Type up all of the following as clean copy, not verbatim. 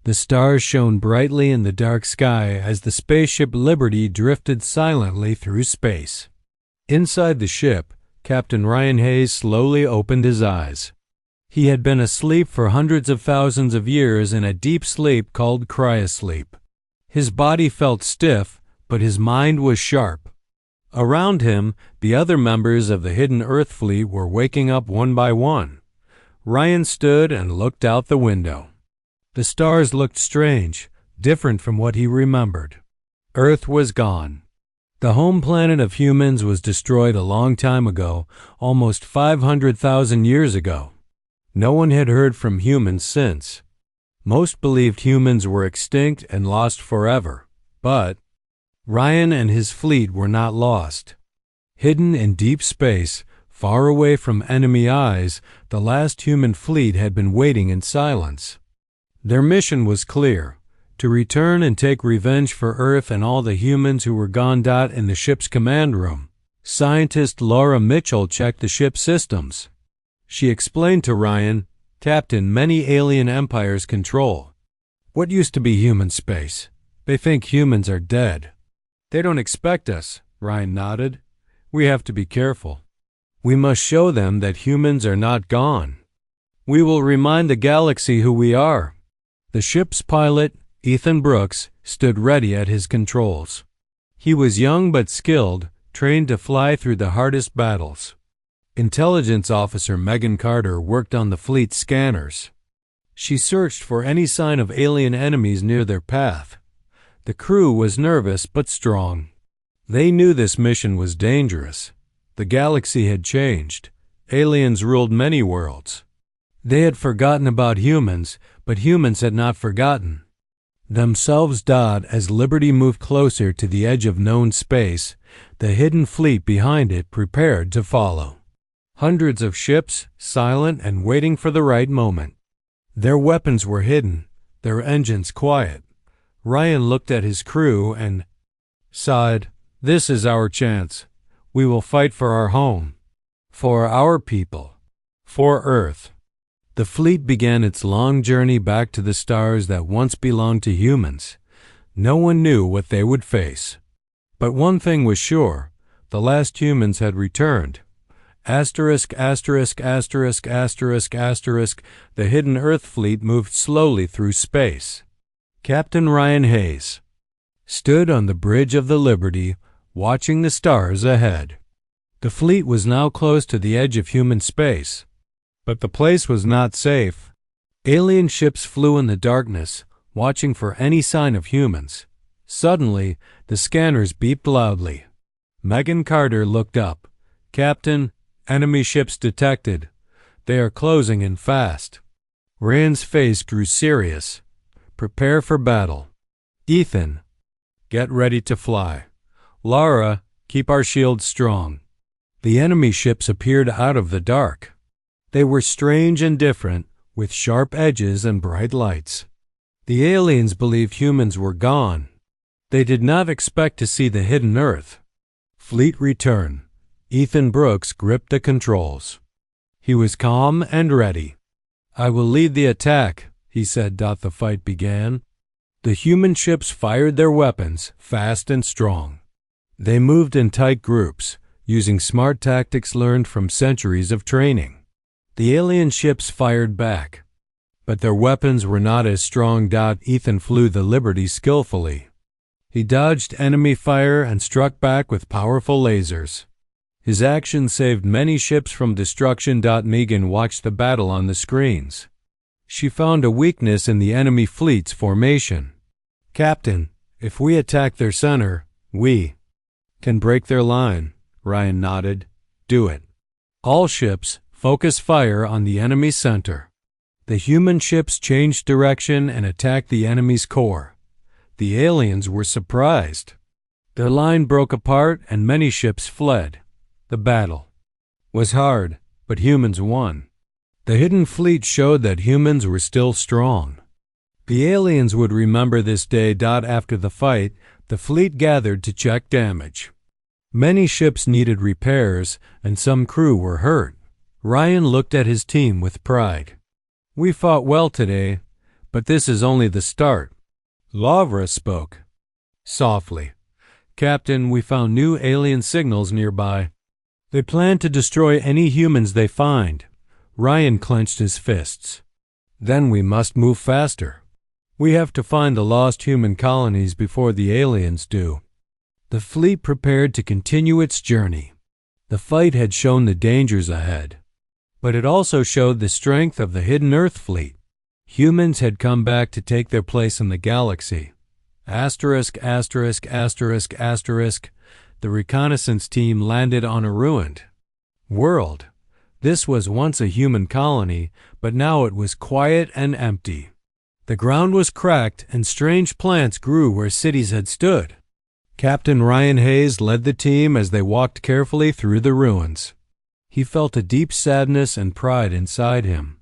The stars shone brightly in the dark sky as the spaceship Liberty drifted silently through space. Inside the ship, Captain Ryan Hayes slowly opened his eyes. He had been asleep for hundreds of thousands of years in a deep sleep called cryosleep. His body felt stiff, but his mind was sharp. Around him, the other members of the hidden Earth fleet were waking up one by one. Ryan stood and looked out the window. The stars looked strange, different from what he remembered. Earth was gone. The home planet of humans was destroyed a long time ago, almost 500,000 years ago. No one had heard from humans since. Most believed humans were extinct and lost forever, but Ryan and his fleet were not lost. Hidden in deep space, far away from enemy eyes, the last human fleet had been waiting in silence. Their mission was clear: to return and take revenge for Earth and all the humans who were gone. In the ship's command room, scientist Laura Mitchell checked the ship's systems. She explained to Ryan, "Captain, many alien empires control what used to be human space. They think humans are dead." "They don't expect us," Ryan nodded. "We have to be careful. We must show them that humans are not gone. We will remind the galaxy who we are." The ship's pilot, Ethan Brooks, stood ready at his controls. He was young but skilled, trained to fly through the hardest battles. Intelligence officer Megan Carter worked on the fleet's scanners. She searched for any sign of alien enemies near their path. The crew was nervous but strong. They knew this mission was dangerous. The galaxy had changed. Aliens ruled many worlds. They had forgotten about humans, but humans had not forgotten themselves. As Liberty moved closer to the edge of known space, the hidden fleet behind it prepared to follow. Hundreds of ships, silent and waiting for the right moment. Their weapons were hidden, their engines quiet. Ryan looked at his crew and sighed, "This is our chance. We will fight for our home, for our people, for Earth." The fleet began its long journey back to the stars that once belonged to humans. No one knew what they would face. But one thing was sure: the last humans had returned. Asterisk, asterisk, asterisk, asterisk, asterisk. The hidden Earth fleet moved slowly through space. Captain Ryan Hayes stood on the bridge of the Liberty, watching the stars ahead. The fleet was now close to the edge of human space. But the place was not safe. Alien ships flew in the darkness, watching for any sign of humans. Suddenly, the scanners beeped loudly. Megan Carter looked up. "Captain, enemy ships detected. They are closing in fast." Rand's face grew serious. "Prepare for battle. Ethan, get ready to fly. Laura, keep our shields strong." The enemy ships appeared out of the dark. They were strange and different, with sharp edges and bright lights. The aliens believed humans were gone. They did not expect to see the hidden Earth. Fleet return. Ethan Brooks gripped the controls. He was calm and ready. "I will lead the attack," he said. The fight began. The human ships fired their weapons, fast and strong. They moved in tight groups, using smart tactics learned from centuries of training. The alien ships fired back, but their weapons were not as strong. Ethan flew the Liberty skillfully. He dodged enemy fire and struck back with powerful lasers. His action saved many ships from destruction. Megan watched the battle on the screens. She found a weakness in the enemy fleet's formation. "Captain, if we attack their center, we can break their line." Ryan nodded. "Do it. All ships, focus fire on the enemy center." The human ships changed direction and attacked the enemy's core. The aliens were surprised. Their line broke apart and many ships fled. The battle was hard, but humans won. The hidden fleet showed that humans were still strong. The aliens would remember this day. After the fight, the fleet gathered to check damage. Many ships needed repairs, and some crew were hurt. Ryan looked at his team with pride. "We fought well today, But this is only the start. Lavra spoke. Softly. Captain, we found new alien signals nearby. They plan to destroy any humans they find. Ryan clenched his fists. Then we must move faster. We have to find the lost human colonies before the aliens do. The fleet prepared to continue its journey. The fight had shown the dangers ahead, but it also showed the strength of the hidden Earth fleet. Humans had come back to take their place in the galaxy. Asterisk, asterisk, asterisk, asterisk. The reconnaissance team landed on a ruined world. This was once a human colony, but now it was quiet and empty. The ground was cracked and strange plants grew where cities had stood. Captain Ryan Hayes led the team as they walked carefully through the ruins. He felt a deep sadness and pride inside him.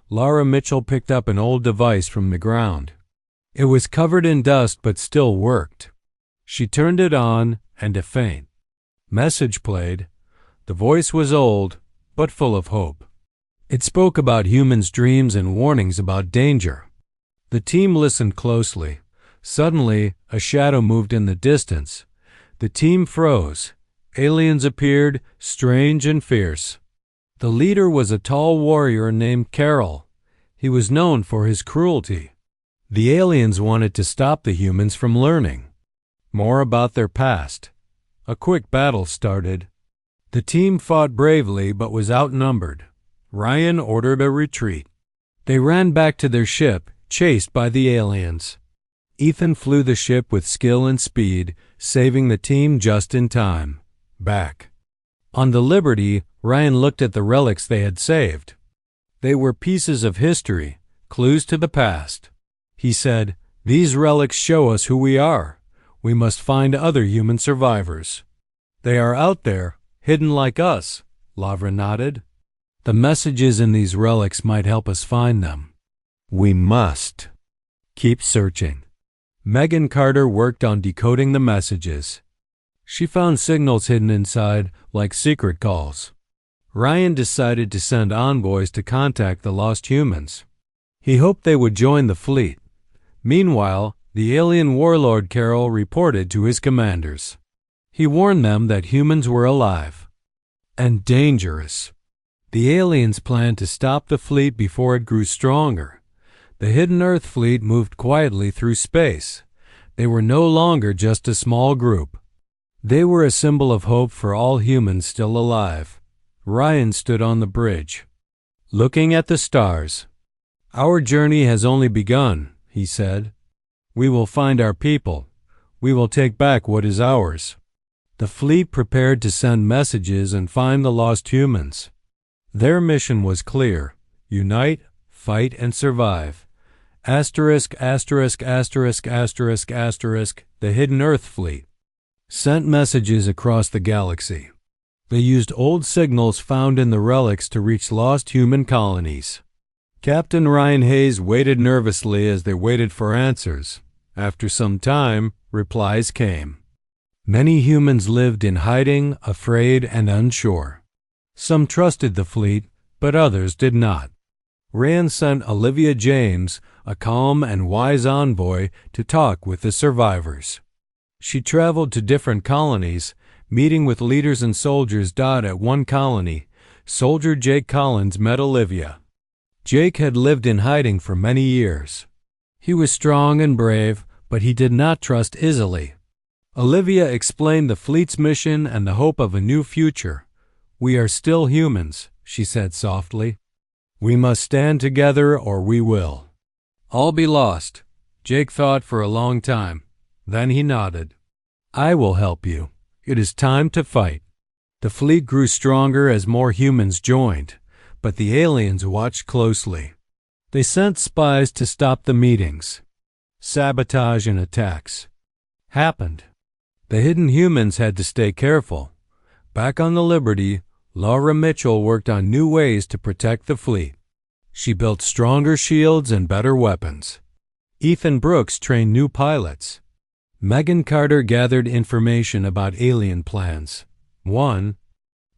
Laura Mitchell picked up an old device from the ground. It was covered in dust but still worked. She turned it on, and a faint message played. The voice was old, but full of hope. It spoke about humans' dreams and warnings about danger. The team listened closely. Suddenly, a shadow moved in the distance. The team froze. Aliens appeared, strange and fierce. The leader was a tall warrior named Carol. He was known for his cruelty. The aliens wanted to stop the humans from learning more about their past. A quick battle started. The team fought bravely but was outnumbered. Ryan ordered a retreat. They ran back to their ship, chased by the aliens. Ethan flew the ship with skill and speed, saving the team just in time. Back on the Liberty, Ryan looked at the relics they had saved. They were pieces of history, clues to the past. He said, "These relics show us who we are. We must find other human survivors. They are out there, hidden like us." Lavra nodded. "The messages in these relics might help us find them. We must keep searching." Megan Carter worked on decoding the messages. She found signals hidden inside, like secret calls. Ryan decided to send envoys to contact the lost humans. He hoped they would join the fleet. Meanwhile, the alien warlord Carol reported to his commanders. He warned them that humans were alive and dangerous. The aliens planned to stop the fleet before it grew stronger. The hidden Earth fleet moved quietly through space. They were no longer just a small group. They were a symbol of hope for all humans still alive. Ryan stood on the bridge, looking at the stars. "Our journey has only begun," he said. "We will find our people. We will take back what is ours." The fleet prepared to send messages and find the lost humans. Their mission was clear: unite, fight, and survive. Asterisk, asterisk, asterisk, asterisk, asterisk, the hidden Earth fleet sent messages across the galaxy. They used old signals found in the relics to reach lost human colonies. Captain Ryan Hayes waited nervously as they waited for answers. After some time, replies came. Many humans lived in hiding, afraid, and unsure. Some trusted the fleet, but others did not. Rand sent Olivia James, a calm and wise envoy, to talk with the survivors. She traveled to different colonies, meeting with leaders and soldiers. At one colony, Soldier Jake Collins met Olivia. Jake had lived in hiding for many years. He was strong and brave, but he did not trust easily. Olivia explained the fleet's mission and the hope of a new future. "We are still humans," she said softly. "We must stand together or we will all be lost." Jake thought for a long time. Then he nodded. "I will help you. It is time to fight." The fleet grew stronger as more humans joined, but the aliens watched closely. They sent spies to stop the meetings. Sabotage and attacks happened. The hidden humans had to stay careful. Back on the Liberty, Laura Mitchell worked on new ways to protect the fleet. She built stronger shields and better weapons. Ethan Brooks trained new pilots. Megan Carter gathered information about alien plans. One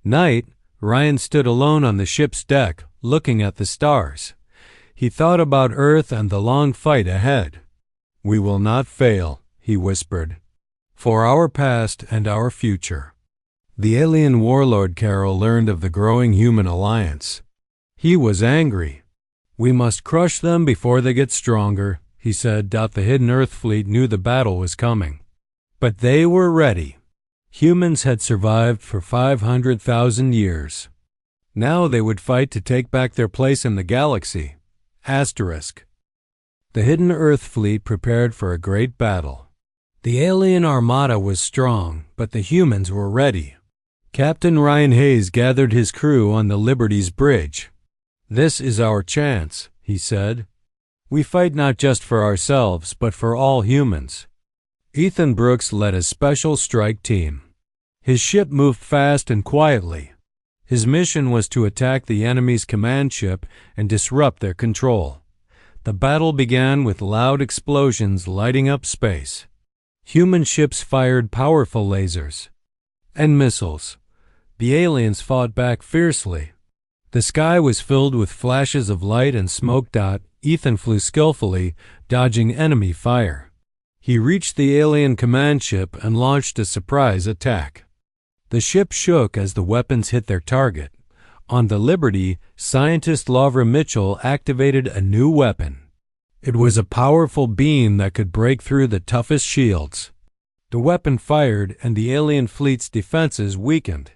night, Ryan stood alone on the ship's deck, looking at the stars. He thought about Earth and the long fight ahead. "We will not fail," he whispered, "for our past and our future." The alien warlord Carol learned of the growing human alliance. He was angry. "We must crush them before they get stronger," he said. The hidden Earth fleet knew the battle was coming. But they were ready. Humans had survived for 500,000 years. Now they would fight to take back their place in the galaxy. Asterisk. The hidden Earth fleet prepared for a great battle. The alien armada was strong, but the humans were ready. Captain Ryan Hayes gathered his crew on the Liberty's bridge. "This is our chance," he said. "We fight not just for ourselves, but for all humans." Ethan Brooks led a special strike team. His ship moved fast and quietly. His mission was to attack the enemy's command ship and disrupt their control. The battle began with loud explosions lighting up space. Human ships fired powerful lasers and missiles. The aliens fought back fiercely. The sky was filled with flashes of light and smoke. Ethan flew skillfully, dodging enemy fire. He reached the alien command ship and launched a surprise attack. The ship shook as the weapons hit their target. On the Liberty, scientist Lavra Mitchell activated a new weapon. It was a powerful beam that could break through the toughest shields. The weapon fired and the alien fleet's defenses weakened.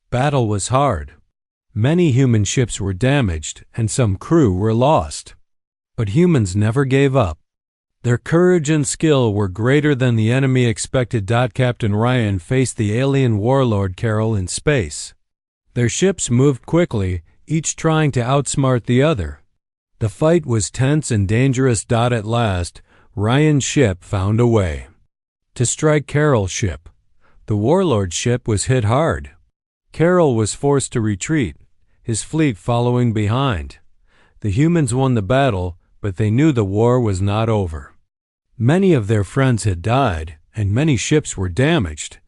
Battle was hard. Many human ships were damaged and some crew were lost. But humans never gave up. Their courage and skill were greater than the enemy expected. Captain Ryan faced the alien warlord Carol in space. Their ships moved quickly, each trying to outsmart the other. The fight was tense and dangerous. At last, Ryan's ship found a way to strike Carol's ship. The warlord's ship was hit hard. Carol was forced to retreat, his fleet following behind. The humans won the battle, but they knew the war was not over. Many of their friends had died, and many ships were damaged.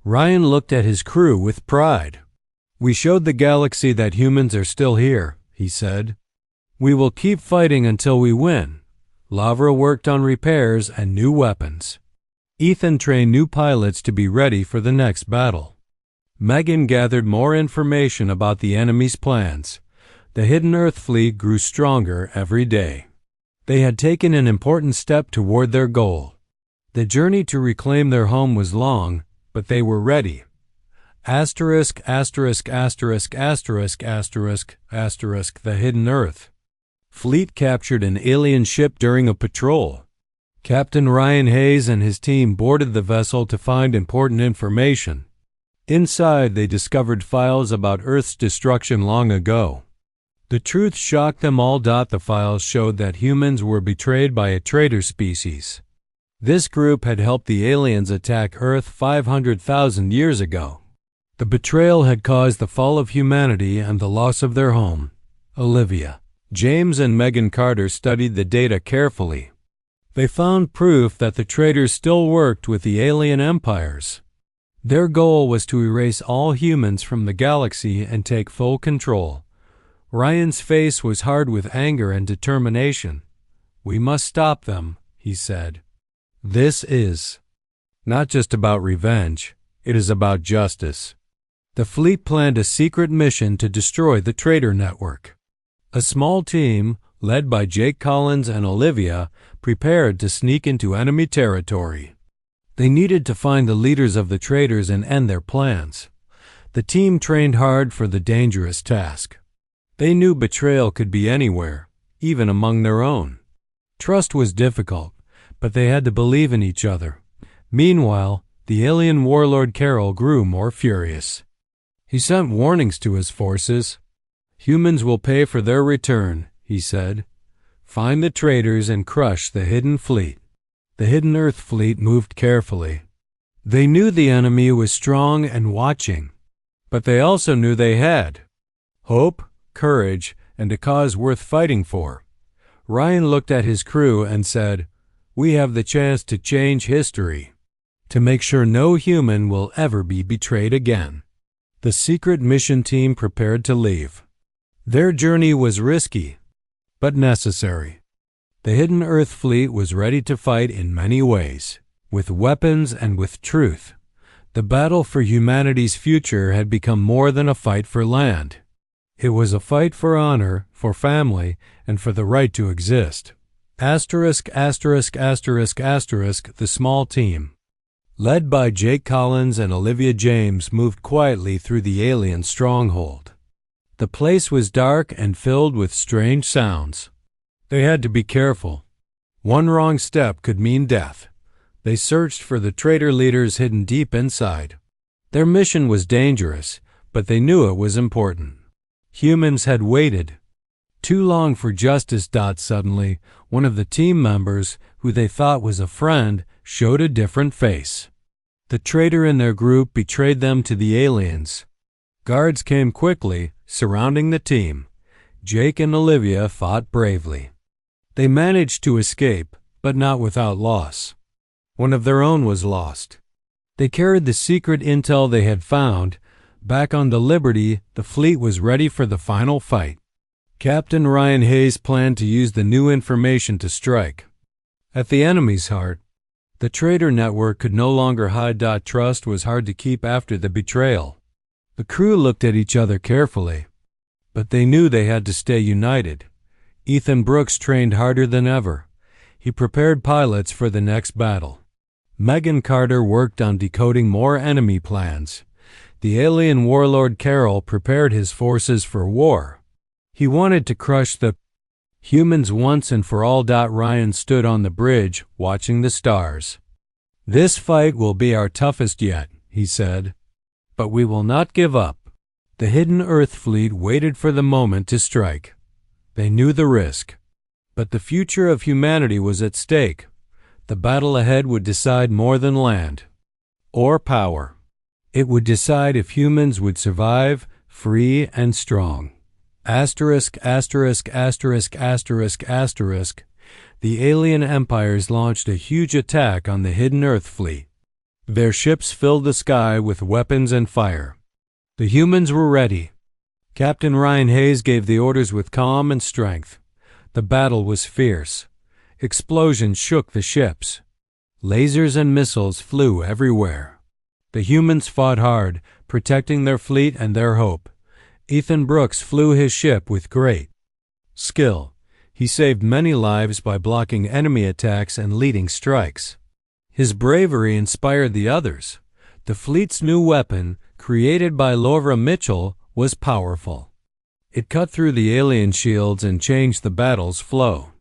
Ryan looked at his crew with pride. "We showed the galaxy that humans are still here," he said. "We will keep fighting until we win." Lavra worked on repairs and new weapons. Ethan trained new pilots to be ready for the next battle. Megan gathered more information about the enemy's plans. The hidden Earth fleet grew stronger every day. They had taken an important step toward their goal. The journey to reclaim their home was long, but they were ready. Asterisk, asterisk, asterisk, asterisk, asterisk, asterisk, the hidden Earth fleet captured an alien ship during a patrol. Captain Ryan Hayes and his team boarded the vessel to find important information. Inside, they discovered files about Earth's destruction long ago. The truth shocked them all. The files showed that humans were betrayed by a traitor species. This group had helped the aliens attack Earth 500,000 years ago. The betrayal had caused the fall of humanity and the loss of their home. Olivia, James, and Megan Carter studied the data carefully. They found proof that the traitors still worked with the alien empires. Their goal was to erase all humans from the galaxy and take full control. Ryan's face was hard with anger and determination. "We must stop them," he said. "This is not just about revenge, it is about justice." The fleet planned a secret mission to destroy the traitor network. A small team, led by Jake Collins and Olivia, prepared to sneak into enemy territory. They needed to find the leaders of the traitors and end their plans. The team trained hard for the dangerous task. They knew betrayal could be anywhere, even among their own. Trust was difficult, but they had to believe in each other. Meanwhile, the alien warlord Carol grew more furious. He sent warnings to his forces. "Humans will pay for their return," he said. "Find the traitors and crush the hidden fleet." The hidden Earth fleet moved carefully. They knew the enemy was strong and watching, but they also knew they had hope, courage, and a cause worth fighting for. Ryan looked at his crew and said, "We have the chance to change history, to make sure no human will ever be betrayed again." The secret mission team prepared to leave. Their journey was risky. but necessary. The hidden Earth fleet was ready to fight in many ways, with weapons and with truth. The battle for humanity's future had become more than a fight for land. It was a fight for honor, for family, and for the right to exist. Asterisk, asterisk, asterisk, asterisk, the small team, led by Jake Collins and Olivia James, moved quietly through the alien stronghold. The place was dark and filled with strange sounds. They had to be careful. One wrong step could mean death. They searched for the traitor leaders hidden deep inside. Their mission was dangerous, but they knew it was important. Humans had waited too long for justice. Suddenly, one of the team members, who they thought was a friend, showed a different face. The traitor in their group betrayed them to the aliens. Guards came quickly, surrounding the team. Jake and Olivia fought bravely. They managed to escape, but not without loss. One of their own was lost. They carried the secret intel they had found. Back on the Liberty, the fleet was ready for the final fight. Captain Ryan Hayes planned to use the new information to strike at the enemy's heart. The traitor network could no longer hide. Trust was hard to keep after the betrayal. The crew looked at each other carefully, but they knew they had to stay united. Ethan Brooks trained harder than ever. He prepared pilots for the next battle. Megan Carter worked on decoding more enemy plans. The alien warlord Carol prepared his forces for war. He wanted to crush the humans once and for all. Ryan stood on the bridge, watching the stars. "This fight will be our toughest yet," he said. "But we will not give up." The hidden Earth fleet waited for the moment to strike. They knew the risk, but the future of humanity was at stake. The battle ahead would decide more than land or power. It would decide if humans would survive, free and strong. Asterisk, asterisk, asterisk, asterisk, asterisk. The alien empires launched a huge attack on the hidden Earth fleet. Their ships filled the sky with weapons and fire. The humans were ready. Captain Ryan Hayes gave the orders with calm and strength. The battle was fierce. Explosions shook the ships. Lasers and missiles flew everywhere. The humans fought hard, protecting their fleet and their hope. Ethan Brooks flew his ship with great skill. He saved many lives by blocking enemy attacks and leading strikes. His bravery inspired the others. The fleet's new weapon, created by Laura Mitchell, was powerful. It cut through the alien shields and changed the battle's flow.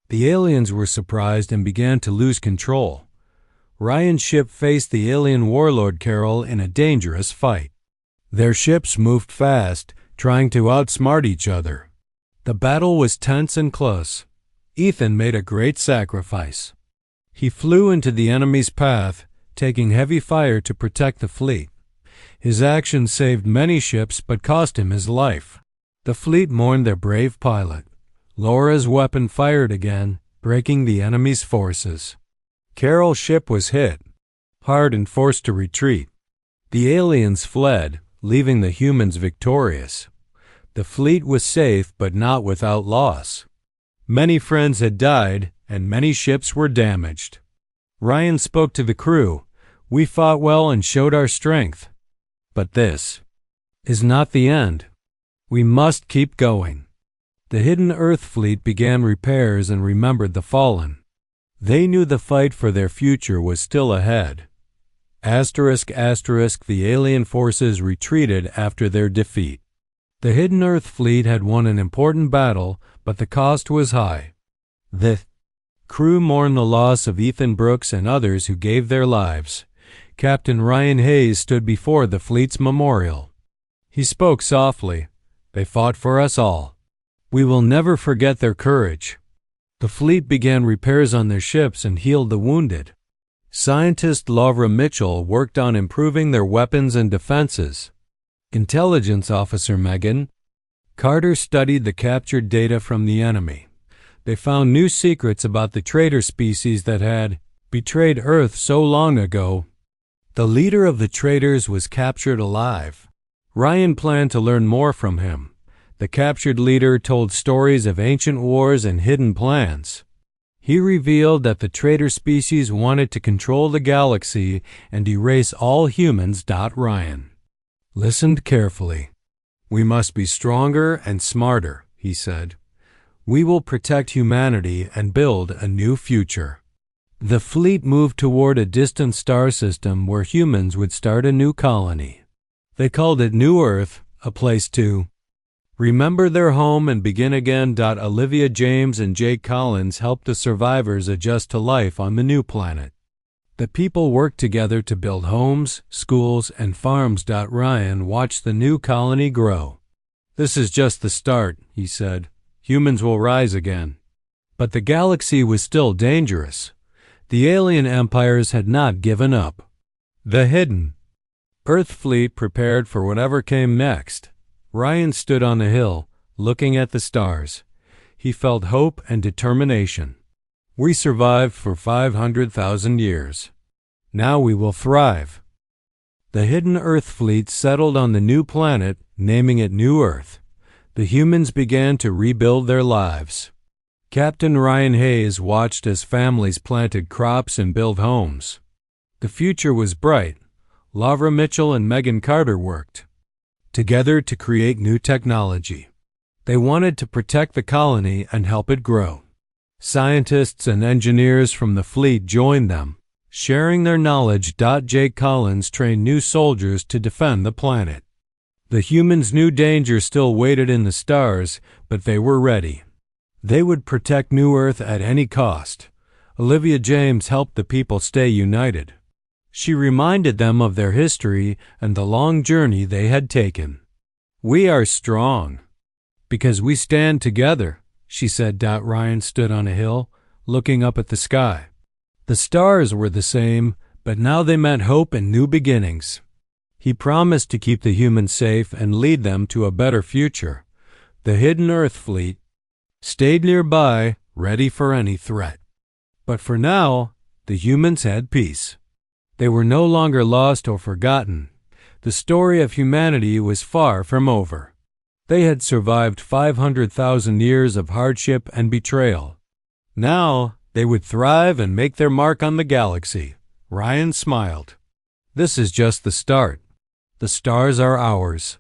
The aliens were surprised and began to lose control. Ryan's ship faced the alien warlord Carol in a dangerous fight. Their ships moved fast, trying to outsmart each other. The battle was tense and close. Ethan made a great sacrifice. He flew into the enemy's path, taking heavy fire to protect the fleet. His action saved many ships but cost him his life. The fleet mourned their brave pilot. Laura's weapon fired again, breaking the enemy's forces. Carol's ship was hit hard and forced to retreat. The aliens fled, leaving the humans victorious. The fleet was safe but not without loss. Many friends had died and many ships were damaged. Ryan spoke to the crew. "We fought well and showed our strength. But this is not the end. We must keep going." The hidden Earth fleet began repairs and remembered the fallen. They knew the fight for their future was still ahead. Asterisk, asterisk, the alien forces retreated after their defeat. The hidden Earth fleet had won an important battle, but the cost was high. The crew mourned the loss of Ethan Brooks and others who gave their lives. Captain Ryan Hayes stood before the fleet's memorial. He spoke softly. "They fought for us all. We will never forget their courage." The fleet began repairs on their ships and healed the wounded. Scientist Laura Mitchell worked on improving their weapons and defenses. Intelligence Officer Megan Carter studied the captured data from the enemy. They found new secrets about the traitor species that had betrayed Earth so long ago. The leader of the traitors was captured alive. Ryan planned to learn more from him. The captured leader told stories of ancient wars and hidden plans. He revealed that the traitor species wanted to control the galaxy and erase all humans. Ryan listened carefully. "We must be stronger and smarter," he said. "We will protect humanity and build a new future." The fleet moved toward a distant star system where humans would start a new colony. They called it New Earth, a place to remember their home and begin again. Olivia James and Jake Collins helped the survivors adjust to life on the new planet. The people worked together to build homes, schools, and farms. Ryan watched the new colony grow. "This is just the start," he said. "Humans will rise again." But the galaxy was still dangerous. The alien empires had not given up. The hidden Earth fleet prepared for whatever came next. Ryan stood on a hill, looking at the stars. He felt hope and determination. "We survived for 500,000 years. Now we will thrive." The hidden Earth fleet settled on the new planet, naming it New Earth. The humans began to rebuild their lives. Captain Ryan Hayes watched as families planted crops and built homes. The future was bright. Lavra Mitchell and Megan Carter worked together to create new technology. They wanted to protect the colony and help it grow. Scientists and engineers from the fleet joined them, sharing their knowledge. Jake Collins trained new soldiers to defend the planet. The humans knew danger still waited in the stars, but they were ready. They would protect New Earth at any cost. Olivia James helped the people stay united. She reminded them of their history and the long journey they had taken. "We are strong because we stand together," she said. Ryan stood on a hill, looking up at the sky. The stars were the same, but now they meant hope and new beginnings. He promised to keep the humans safe and lead them to a better future. The hidden Earth fleet stayed nearby, ready for any threat. But for now, the humans had peace. They were no longer lost or forgotten. The story of humanity was far from over. They had survived 500,000 years of hardship and betrayal. Now, they would thrive and make their mark on the galaxy. Ryan smiled. "This is just the start. The stars are ours."